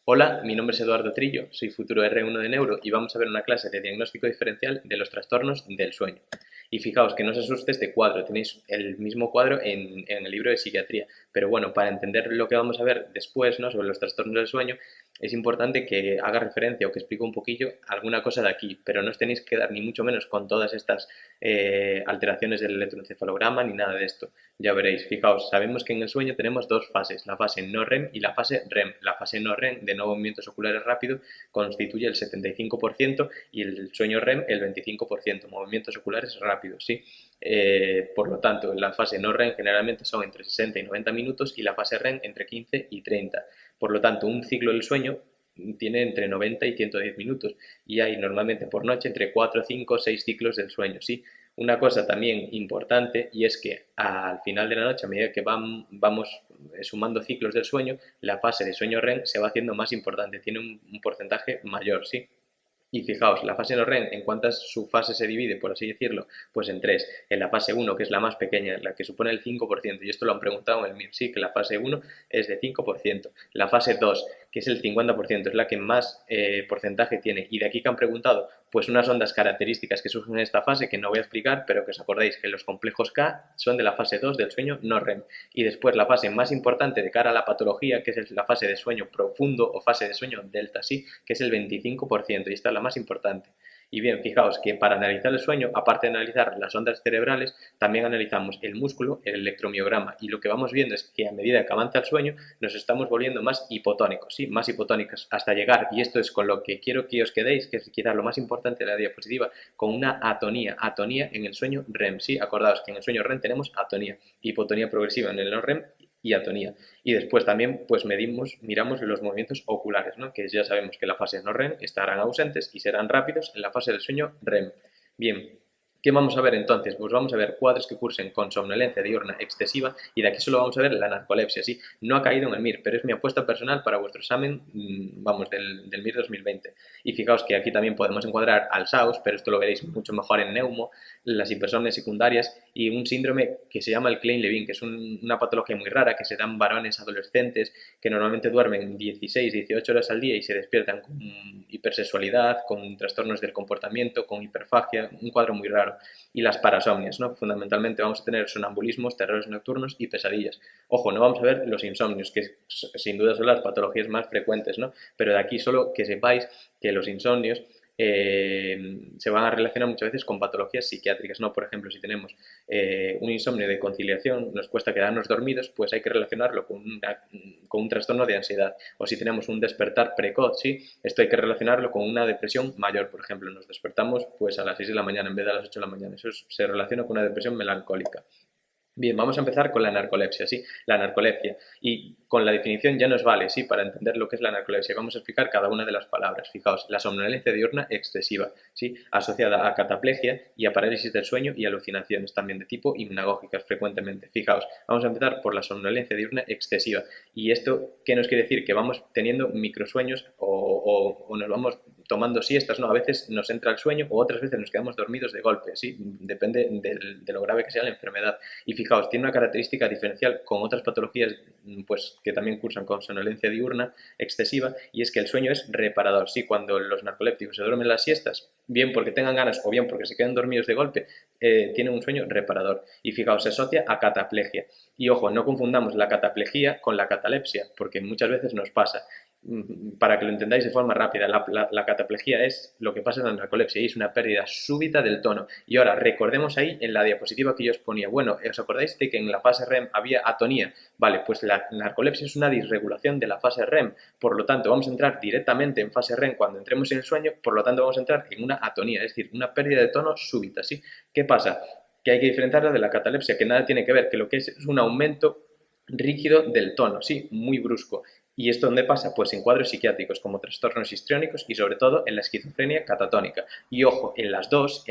Hola, mi nombre es Eduardo Trillo, soy futuro R1 de Neuro y vamos a ver una clase de diagnóstico diferencial de los trastornos del sueño. Y fijaos que no os asuste este cuadro, tenéis el mismo cuadro en el libro de psiquiatría, pero bueno, para entender lo que vamos a ver después, ¿no?, sobre los trastornos del sueño, es importante que haga referencia o que explique un poquillo alguna cosa de aquí, pero no os tenéis que dar ni mucho menos con todas estas alteraciones del electroencefalograma ni nada de esto. Ya veréis, fijaos, sabemos que en el sueño tenemos dos fases, la fase no REM y la fase REM. La fase no REM, de no movimientos oculares rápidos, constituye el 75% y el sueño REM el 25%, movimientos oculares rápidos, ¿sí? Por lo tanto, la fase no REM generalmente son entre 60 y 90 minutos y la fase REM entre 15 y 30. Por lo tanto, un ciclo del sueño tiene entre 90 y 110 minutos y hay normalmente por noche entre 4, 5, 6 ciclos del sueño, ¿sí? Una cosa también importante y es que al final de la noche, a medida que vamos sumando ciclos del sueño, la fase de sueño REM se va haciendo más importante, tiene un porcentaje mayor, ¿sí? Y fijaos, la fase no REM, ¿en cuántas subfases se divide, por así decirlo? Pues en tres. En la fase uno, que es la más pequeña, la que supone el 5%, y esto lo han preguntado en el MIR, sí, que la fase uno es de 5%. La fase 2, que es el 50%, es la que más porcentaje tiene. Y de aquí que han preguntado, pues unas ondas características que surgen en esta fase, que no voy a explicar, pero que os acordéis que los complejos K son de la fase 2 del sueño no REM. Y después la fase más importante de cara a la patología, que es la fase de sueño profundo o fase de sueño delta, sí, que es el 25%, y esta es la más importante. Y bien, fijaos que para analizar el sueño, aparte de analizar las ondas cerebrales, también analizamos el músculo, el electromiograma, y lo que vamos viendo es que a medida que avanza el sueño nos estamos volviendo más hipotónicos, ¿sí? Más hipotónicos, hasta llegar, y esto es con lo que quiero que os quedéis, que es quizás lo más importante de la diapositiva, con una atonía en el sueño REM, ¿sí? Acordaos que en el sueño REM tenemos atonía, hipotonía progresiva en el no REM y atonía. Y después también pues miramos los movimientos oculares, ¿no?, que ya sabemos que en la fase no REM estarán ausentes y serán rápidos en la fase del sueño REM. Bien, ¿qué vamos a ver entonces? Pues vamos a ver cuadros que cursen con somnolencia diurna excesiva y de aquí solo vamos a ver la narcolepsia, sí. No ha caído en el MIR, pero es mi apuesta personal para vuestro examen, vamos, del MIR 2020. Y fijaos que aquí también podemos encuadrar al SAUS, pero esto lo veréis mucho mejor en Neumo, las hipersomnias secundarias y un síndrome que se llama el Klein-Levin, que es una patología muy rara que se dan varones adolescentes que normalmente duermen 16, 18 horas al día y se despiertan con hipersexualidad, con trastornos del comportamiento, con hiperfagia, un cuadro muy raro. Y las parasomnias, ¿no? Fundamentalmente vamos a tener sonambulismos, terrores nocturnos y pesadillas. Ojo, no vamos a ver los insomnios, que sin duda son las patologías más frecuentes, ¿no? Pero de aquí solo que sepáis que los insomnios se van a relacionar muchas veces con patologías psiquiátricas, ¿no? Por ejemplo, si tenemos un insomnio de conciliación, nos cuesta quedarnos dormidos, pues hay que relacionarlo con un trastorno de ansiedad. O si tenemos un despertar precoz, ¿sí? Esto hay que relacionarlo con una depresión mayor, por ejemplo. Nos despertamos pues a las 6 de la mañana en vez de a las 8 de la mañana. Eso se relaciona con una depresión melancólica. Bien, vamos a empezar con la narcolepsia, ¿sí? La narcolepsia. Y con la definición ya nos vale, ¿sí? Para entender lo que es la narcolepsia. Vamos a explicar cada una de las palabras. Fijaos, la somnolencia diurna excesiva, ¿sí? Asociada a cataplegia y a parálisis del sueño y alucinaciones también de tipo hipnagógicas frecuentemente. Fijaos, vamos a empezar por la somnolencia diurna excesiva. ¿Y esto qué nos quiere decir? Que vamos teniendo microsueños o nos vamos tomando siestas, ¿no? A veces nos entra el sueño o otras veces nos quedamos dormidos de golpe, ¿sí? Depende de lo grave que sea la enfermedad. Y fijaos, tiene una característica diferencial con otras patologías pues, que también cursan con somnolencia diurna excesiva, y es que el sueño es reparador. Sí, cuando los narcolépticos se duermen las siestas, bien porque tengan ganas o bien porque se quedan dormidos de golpe, tienen un sueño reparador. Y fijaos, se asocia a cataplegia. Y ojo, no confundamos la cataplegia con la catalepsia, porque muchas veces nos pasa. Para que lo entendáis de forma rápida, la cataplegia es lo que pasa en la narcolepsia y es una pérdida súbita del tono. Y ahora, recordemos ahí en la diapositiva que yo os ponía, bueno, ¿os acordáis de que en la fase REM había atonía? Vale, pues la narcolepsia es una disregulación de la fase REM, por lo tanto vamos a entrar directamente en fase REM cuando entremos en el sueño, por lo tanto vamos a entrar en una atonía, es decir, una pérdida de tono súbita, ¿sí? ¿Qué pasa? Que hay que diferenciarla de la catalepsia, que nada tiene que ver, que lo que es un aumento rígido del tono, sí, muy brusco. ¿Y esto dónde pasa? Pues en cuadros psiquiátricos como trastornos histriónicos y sobre todo en la esquizofrenia catatónica. Y ojo, en las dos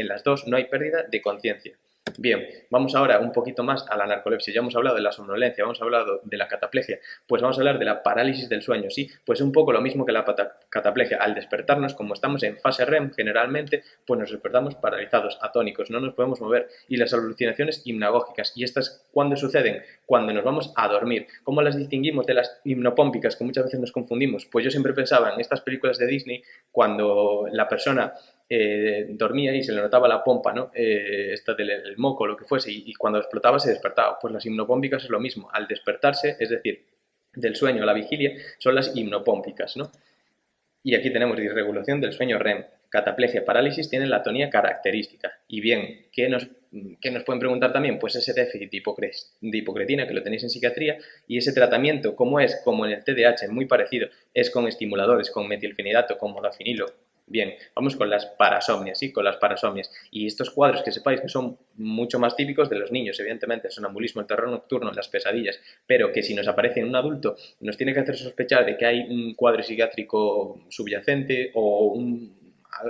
no hay pérdida de conciencia. Bien, vamos ahora un poquito más a la narcolepsia. Ya hemos hablado de la somnolencia, hemos hablado de la cataplegia, pues vamos a hablar de la parálisis del sueño, ¿sí? Pues un poco lo mismo que la cataplegia. Al despertarnos, como estamos en fase REM, generalmente, pues nos despertamos paralizados, atónicos, no nos podemos mover. Y las alucinaciones hipnagógicas, ¿y estas cuándo suceden? Cuando nos vamos a dormir. ¿Cómo las distinguimos de las hipnopómpicas, que muchas veces nos confundimos? Pues yo siempre pensaba en estas películas de Disney, cuando la persona dormía y se le notaba la pompa, ¿no? Esta del el moco, lo que fuese, y cuando explotaba se despertaba. Pues las hipnopómpicas es lo mismo. Al despertarse, es decir, del sueño a la vigilia, son las hipnopómpicas, ¿no? Y aquí tenemos disregulación del sueño REM. Cataplegia, parálisis tienen la atonía característica. Y bien, ¿qué nos pueden preguntar también? Pues ese déficit de hipocretina, que lo tenéis en psiquiatría, y ese tratamiento, ¿cómo es? Como en el TDAH, muy parecido, es con estimuladores, con metilfenidato, con modafinilo. Bien, vamos con las parasomnias, ¿sí? Con las parasomnias. Y estos cuadros que sepáis que son mucho más típicos de los niños, evidentemente, el sonambulismo, el terror nocturno, las pesadillas, pero que si nos aparece en un adulto nos tiene que hacer sospechar de que hay un cuadro psiquiátrico subyacente o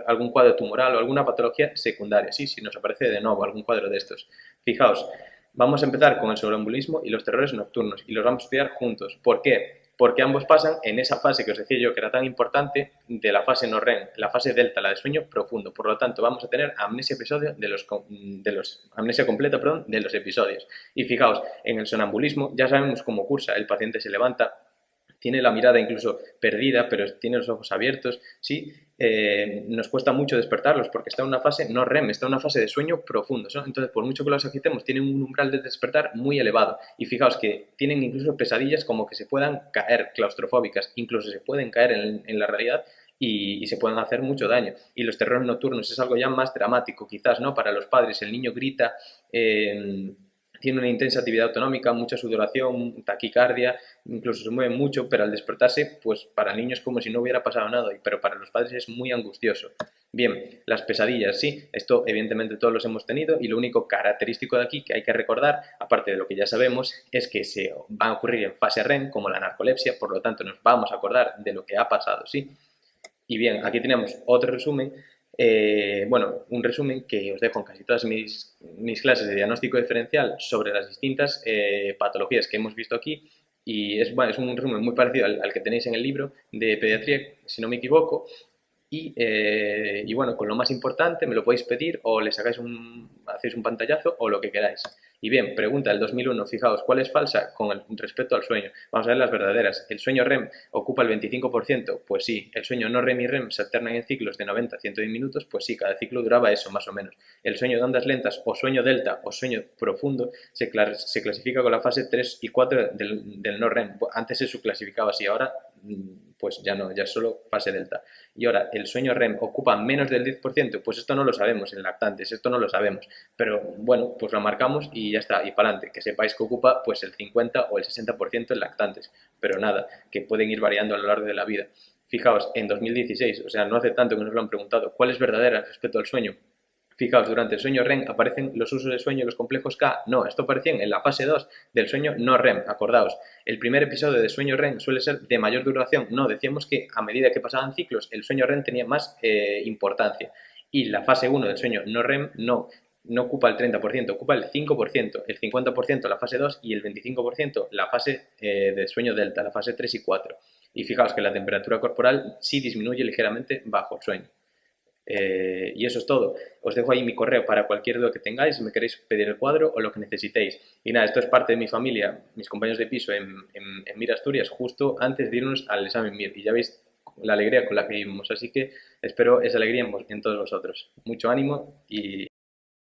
algún cuadro tumoral o alguna patología secundaria, ¿sí? Si nos aparece de nuevo algún cuadro de estos. Fijaos, vamos a empezar con el sonambulismo y los terrores nocturnos y los vamos a estudiar juntos. ¿Por qué? Porque ambos pasan en esa fase que os decía yo que era tan importante de la fase no REM, la fase delta, la de sueño profundo. Por lo tanto, vamos a tener amnesia episodio amnesia completa, perdón, de los episodios. Y fijaos, en el sonambulismo ya sabemos cómo cursa, el paciente se levanta, tiene la mirada incluso perdida, pero tiene los ojos abiertos, ¿sí? Nos cuesta mucho despertarlos porque está en una fase no REM, está en una fase de sueño profundo, ¿no? Entonces, por mucho que los agitemos, tienen un umbral de despertar muy elevado. Y fijaos que tienen incluso pesadillas como que se puedan caer, claustrofóbicas, incluso se pueden caer en la realidad y se pueden hacer mucho daño. Y los terrores nocturnos es algo ya más dramático, quizás, ¿no? Para los padres, el niño grita, tiene una intensa actividad autonómica, mucha sudoración, taquicardia, incluso se mueve mucho, pero al despertarse, pues para el niño es como si no hubiera pasado nada, pero para los padres es muy angustioso. Bien, las pesadillas, sí, esto evidentemente todos los hemos tenido y lo único característico de aquí que hay que recordar, aparte de lo que ya sabemos, es que se va a ocurrir en fase REM como la narcolepsia, por lo tanto nos vamos a acordar de lo que ha pasado, sí. Y bien, aquí tenemos otro resumen, bueno, un resumen que os dejo en casi todas mis clases de diagnóstico diferencial sobre las distintas patologías que hemos visto aquí y bueno, es un resumen muy parecido al que tenéis en el libro de pediatría, si no me equivoco, y bueno, con lo más importante me lo podéis pedir o le sacáis hacéis un pantallazo o lo que queráis. Y bien, pregunta del 2001, fijaos, ¿cuál es falsa con respecto al sueño? Vamos a ver las verdaderas. ¿El sueño REM ocupa el 25%? Pues sí. ¿El sueño no REM y REM se alternan en ciclos de 90 a 110 minutos? Pues sí, cada ciclo duraba eso, más o menos. El sueño de ondas lentas o sueño delta o sueño profundo se clasifica con la fase 3 y 4 del no REM. Antes se subclasificaba así, ahora pues ya no, ya es solo fase delta. Y ahora, ¿el sueño REM ocupa menos del 10%? Pues esto no lo sabemos en lactantes, esto no lo sabemos. Pero bueno, pues lo marcamos y ya está, y para adelante. Que sepáis que ocupa pues el 50 o el 60% en lactantes. Pero nada, que pueden ir variando a lo largo de la vida. Fijaos, en 2016, o sea, no hace tanto que nos lo han preguntado, ¿cuál es verdadera respecto al sueño? Fijaos, durante el sueño REM aparecen los usos de sueño y los complejos K. No, esto aparecía en la fase 2 del sueño no REM, acordaos. El primer episodio de sueño REM suele ser de mayor duración. No, decíamos que a medida que pasaban ciclos, el sueño REM tenía más importancia. Y la fase 1 del sueño no REM no ocupa el 30%, ocupa el 5%, el 50% la fase 2 y el 25% la fase de sueño delta, la fase 3 y 4. Y fijaos que la temperatura corporal sí disminuye ligeramente bajo el sueño. Y eso es todo. Os dejo ahí mi correo para cualquier duda que tengáis, si me queréis pedir el cuadro o lo que necesitéis. Y nada, esto es parte de mi familia, mis compañeros de piso en Mir Asturias, justo antes de irnos al examen Mir. Y ya veis la alegría con la que vivimos. Así que espero esa alegría en todos vosotros. Mucho ánimo y